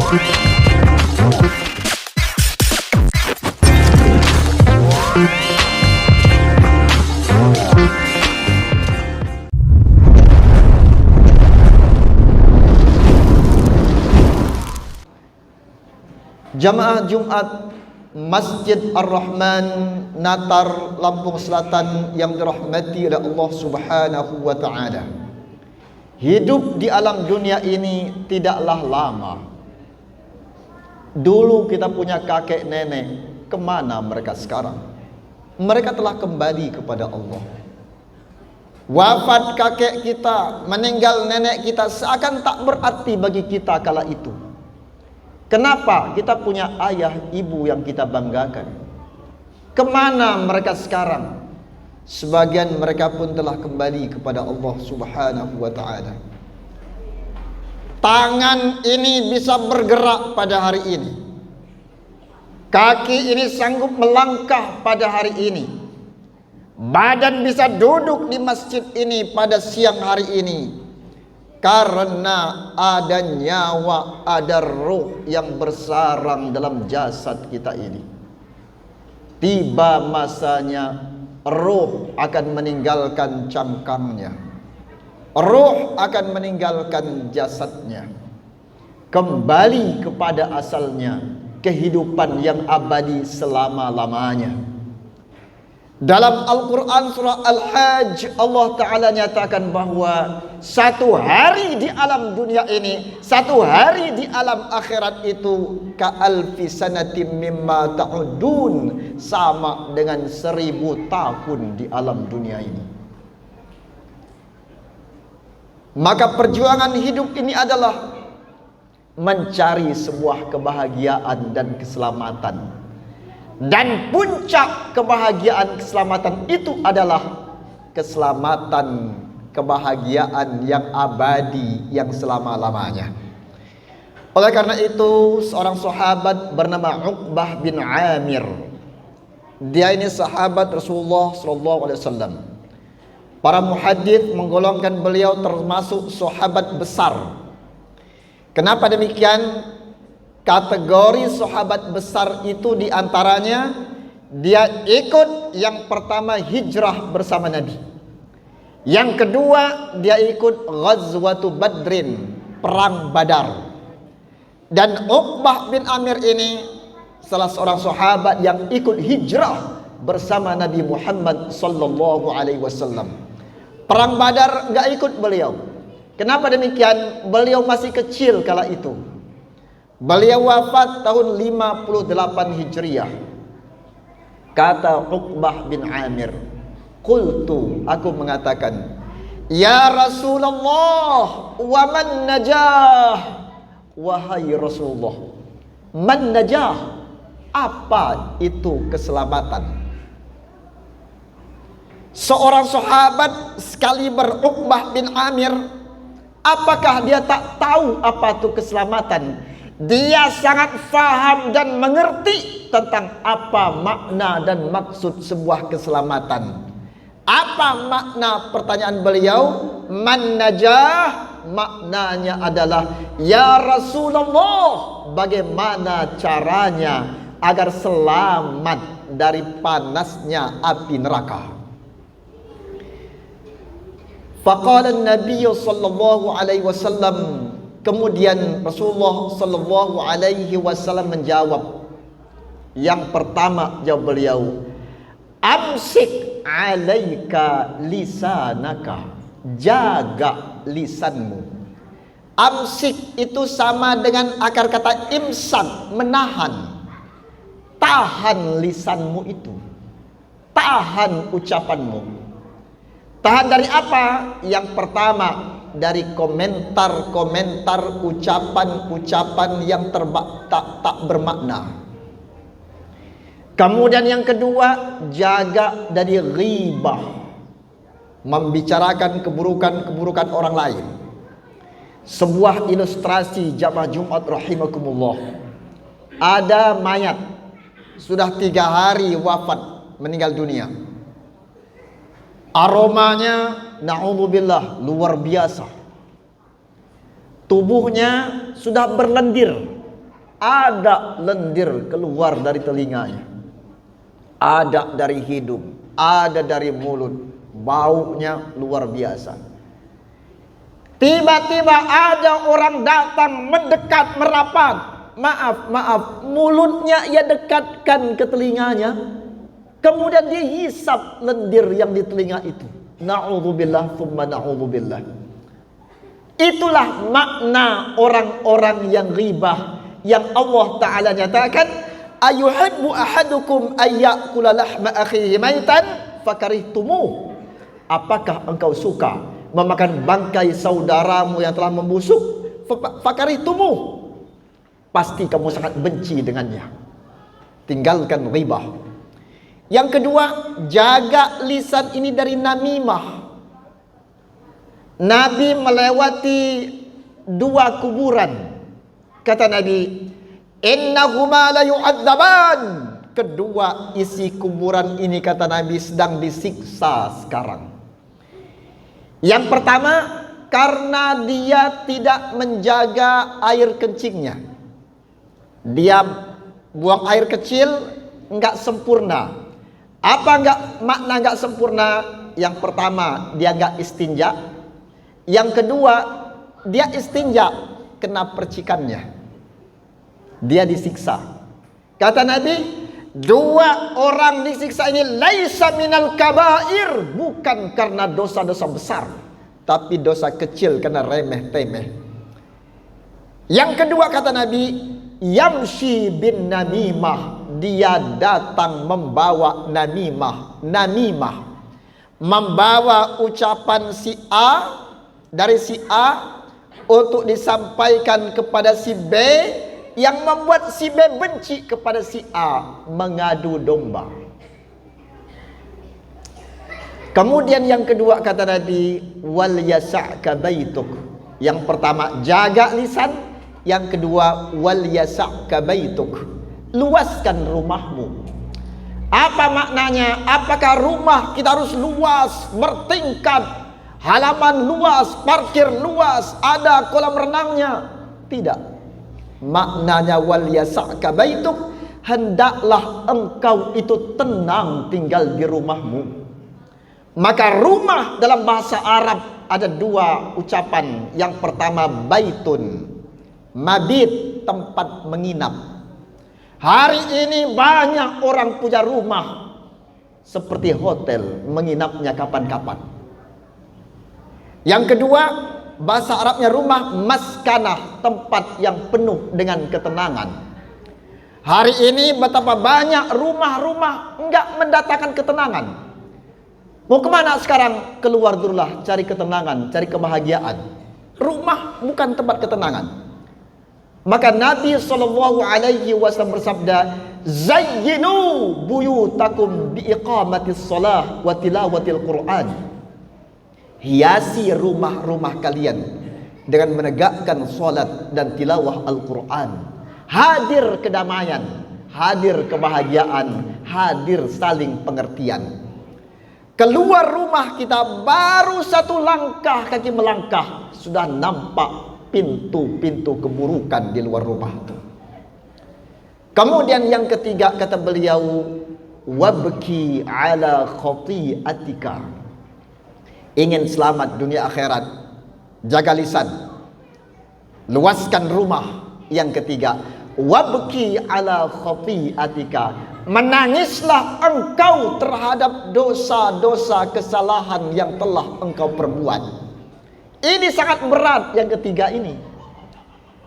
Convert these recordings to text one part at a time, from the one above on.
Jamaah Jumat Masjid Ar-Rahman Natar Lampung Selatan yang dirahmati oleh Allah Subhanahu wa taala. Hidup di alam dunia ini tidaklah lama. Dulu kita punya kakek nenek, kemana mereka sekarang? Mereka telah kembali kepada Allah. Wafat kakek kita, meninggal nenek kita seakan tak berarti bagi kita kala itu. Kenapa? Kita punya ayah, ibu yang kita banggakan. Kemana mereka sekarang? Sebagian mereka pun telah kembali kepada Allah Subhanahu wa ta'ala. Tangan ini bisa bergerak pada hari ini. Kaki ini sanggup melangkah pada hari ini. Badan bisa duduk di masjid ini pada siang hari ini. Karena ada nyawa, ada ruh yang bersarang dalam jasad kita ini. Tiba masanya ruh akan meninggalkan cangkangnya. Ruh akan meninggalkan jasadnya. Kembali kepada asalnya, kehidupan yang abadi selama-lamanya. Dalam Al-Quran surah Al-Hajj, Allah Ta'ala nyatakan bahwa satu hari di alam dunia ini, satu hari di alam akhirat itu ka'alfi sanatim mimma ta'udun, sama dengan 1000 tahun di alam dunia ini. Maka perjuangan hidup ini adalah mencari sebuah kebahagiaan dan keselamatan. Dan puncak kebahagiaan keselamatan itu adalah keselamatan kebahagiaan yang abadi yang selama-lamanya. Oleh karena itu seorang sahabat bernama Uqbah bin Amir, dia ini sahabat Rasulullah SAW. Para muhadits menggolongkan beliau termasuk sahabat besar. Kenapa demikian? Kategori sahabat besar itu diantaranya dia ikut yang pertama hijrah bersama Nabi. Yang kedua dia ikut Ghazwatu Badrin, perang Badar. Dan Uqbah bin Amir ini salah seorang sahabat yang ikut hijrah bersama Nabi Muhammad sallallahu alaihi wasallam. Perang Badar enggak ikut beliau. Kenapa demikian? Beliau masih kecil kala itu. Beliau wafat tahun 58 Hijriah. Kata Uqbah bin Amir, qultu, aku mengatakan, ya Rasulullah, wa man najah? Wahai Rasulullah, man najah? Apa itu keselamatan? Seorang sahabat sekaliber Uqbah bin Amir, apakah dia tak tahu apa itu keselamatan? Dia sangat faham dan mengerti tentang apa makna dan maksud sebuah keselamatan. Apa makna pertanyaan beliau? Man najah? Maknanya adalah, ya Rasulullah, bagaimana caranya agar selamat dari panasnya api neraka? Faqala an-nabiy sallallahu alaihi wasallam, kemudian Rasulullah sallallahu alaihi wasallam menjawab. Yang pertama jawab beliau, amsik alaika lisanaka, jaga lisanmu. Amsik itu sama dengan akar kata imsak, menahan. Tahan lisanmu itu, tahan ucapanmu. Tahan dari apa? Yang pertama, dari komentar-komentar, ucapan-ucapan yang tak bermakna. Kemudian yang kedua, jaga dari ghibah, membicarakan keburukan-keburukan orang lain. Sebuah ilustrasi jamaah Jumat rahimakumullah. Ada mayat sudah 3 hari wafat, meninggal dunia. Aromanya na'udzubillah luar biasa. Tubuhnya sudah berlendir, ada lendir keluar dari telinganya, ada dari hidung, ada dari mulut, baunya luar biasa. Tiba-tiba ada orang datang mendekat, merapat. Maaf, mulutnya ia dekatkan ke telinganya. Kemudian dia hisap lendir yang di telinga itu. Na'udzubillah thumma na'udzubillah. Itulah makna orang-orang yang ghibah, yang Allah Ta'ala nyatakan, ayuhibbu ahadukum ayyakula lahma akhihi maitan fakarihtumuh. Apakah engkau suka memakan bangkai saudaramu yang telah membusuk? Fakarihtumuh. Pasti kamu sangat benci dengannya. Tinggalkan ghibah. Yang kedua, jaga lisan ini dari namimah. Nabi melewati 2 kuburan. Kata Nabi, innahuma la yu'adzaban. Kedua isi kuburan ini, kata Nabi, sedang disiksa sekarang. Yang pertama, karena dia tidak menjaga air kencingnya. Dia buang air kecil enggak sempurna. Apa makna enggak sempurna? Yang pertama, dia enggak istinja. Yang kedua, dia istinja kena percikannya. Dia disiksa. Kata Nabi, 2 orang disiksa ini laisa minal kabair, bukan karena dosa-dosa besar, tapi dosa kecil karena remeh-temeh. Yang kedua, kata Nabi, yamshi bin namimah, dia datang membawa namimah. Membawa ucapan si A dari si A untuk disampaikan kepada si B, yang membuat si B benci kepada si A, mengadu domba. Kemudian yang kedua, kata Nabi, wal yasa'ka baituk. Yang pertama, jaga lisan. Yang kedua, wal yasa'ka baituk, luaskan rumahmu. Apa maknanya? Apakah rumah kita harus luas, bertingkat, halaman luas, parkir luas, ada kolam renangnya? Tidak. Maknanya wal yasa'ka baituk, hendaklah engkau itu tenang tinggal di rumahmu. Maka rumah dalam bahasa Arab ada 2 ucapan. Yang pertama, baitun, mabit, tempat menginap. Hari ini banyak orang punya rumah seperti hotel, menginapnya kapan-kapan. Yang kedua, bahasa Arabnya rumah, maskanah, tempat yang penuh dengan ketenangan. Hari ini betapa banyak rumah-rumah enggak mendatangkan ketenangan. Mau kemana sekarang? Keluar dululah, cari ketenangan, cari kebahagiaan. Rumah bukan tempat ketenangan. Maka Nabi SAW bersabda, zayyinu buyutakum biiqamatis shalah wa tilawatil Qur'an. Hiasi rumah-rumah kalian dengan menegakkan salat dan tilawah Al-Quran. Hadir kedamaian, hadir kebahagiaan, hadir saling pengertian. Keluar rumah kita baru 1 langkah kaki melangkah, sudah nampak pintu-pintu keburukan di luar rumah itu. Kemudian yang ketiga, kata beliau, wabki ala khati'atika. Ingin selamat dunia akhirat, jaga lisan, luaskan rumah. Yang ketiga, wabki ala khati'atika, menangislah engkau terhadap dosa-dosa kesalahan yang telah engkau perbuat. Ini sangat berat yang ketiga ini.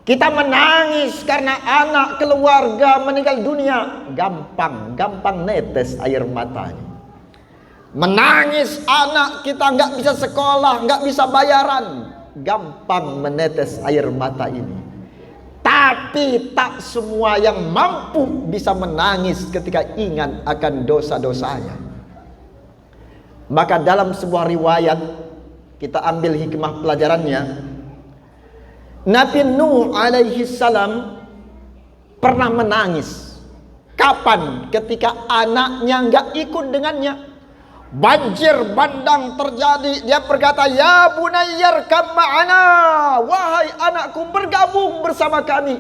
Kita menangis karena anak keluarga meninggal dunia, gampang netes air matanya. Menangis anak kita nggak bisa sekolah, nggak bisa bayaran, gampang menetes air mata ini. Tapi tak semua yang mampu bisa menangis ketika ingat akan dosa-dosanya. Maka dalam sebuah riwayat, kita ambil hikmah pelajarannya, Nabi Nuh alaihi salam pernah menangis. Kapan? Ketika anaknya nggak ikut dengannya. Banjir bandang terjadi, dia berkata, ya bunayyar kam ma'ana, wahai anakku bergabung bersama kami.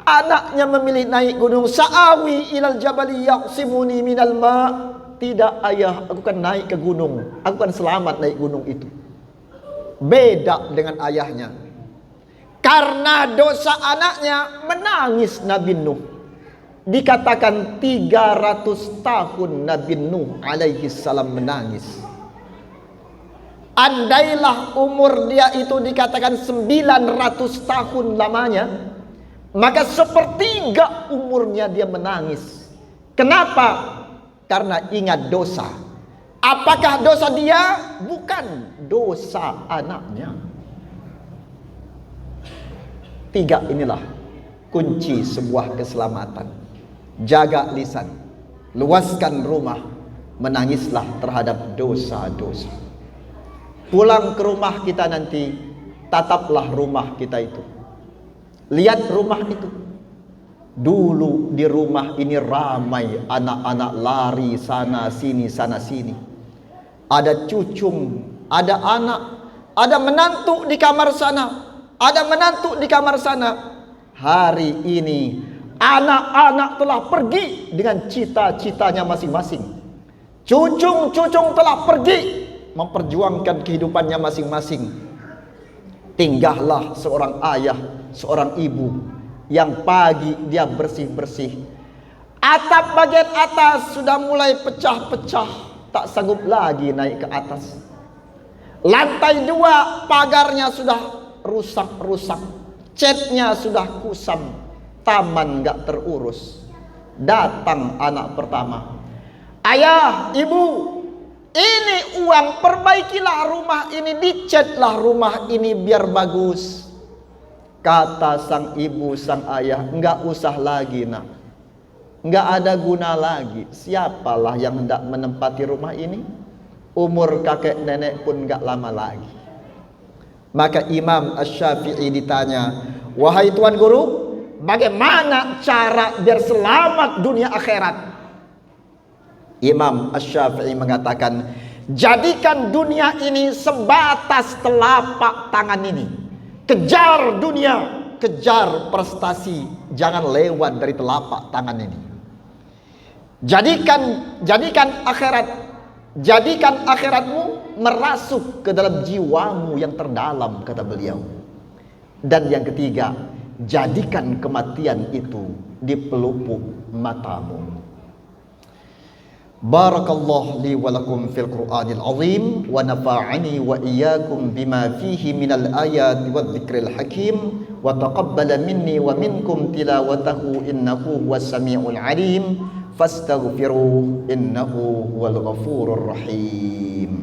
Anaknya memilih naik gunung. Sa'awi ilal jabali yaqsimuni minal ma. Tidak ayah, aku kan naik ke gunung, aku kan selamat naik gunung itu. Beda dengan ayahnya. Karena dosa anaknya menangis Nabi Nuh. Dikatakan 300 tahun Nabi Nuh alaihi salam menangis. Andailah umur dia itu dikatakan 900 tahun lamanya, maka sepertiga umurnya dia menangis. Kenapa? Karena ingat dosa. Apakah dosa dia? Bukan, dosa anaknya. 3 inilah kunci sebuah keselamatan. Jaga lisan, luaskan rumah, menangislah terhadap dosa-dosa. Pulang ke rumah kita nanti, tataplah rumah kita itu. Lihat rumah itu. Dulu di rumah ini ramai anak-anak lari sana sini, sana sini. Ada cucung, ada anak, ada menantu di kamar sana, ada menantu di kamar sana. Hari ini anak-anak telah pergi dengan cita-citanya masing-masing. Cucung-cucung telah pergi memperjuangkan kehidupannya masing-masing. Tinggallah seorang ayah, seorang ibu yang pagi dia bersih-bersih. Atap bagian atas sudah mulai pecah-pecah, tak sanggup lagi naik ke atas. Lantai 2 pagarnya sudah rusak-rusak, catnya sudah kusam, taman gak terurus. Datang anak pertama, ayah, ibu, ini uang, perbaikilah rumah ini, dicatlah rumah ini biar bagus. Kata sang ibu, sang ayah, enggak usah lagi nak, enggak ada guna lagi. Siapalah yang hendak menempati rumah ini? Umur kakek nenek pun enggak lama lagi. Maka Imam Asy-Syafi'i ditanya, wahai tuan guru, bagaimana cara biar selamat dunia akhirat? Imam Asy-Syafi'i mengatakan, jadikan dunia ini sebatas telapak tangan ini. Kejar dunia, kejar prestasi, jangan lewat dari telapak tangan ini. Jadikan akhirat, jadikan akhiratmu merasuk ke dalam jiwamu yang terdalam, kata beliau. Dan yang ketiga, jadikan kematian itu di pelupuk matamu. Barakallahu li wa lakum fil Qur'anil azim wa nafa'ani wa iyyakum bima fihi minal ayati wadh dzikril hakim wa taqabbala minni wa minkum tilawatahu innahu huwas samiul alim fastaghfiruh innahu huwal ghafurur rahim.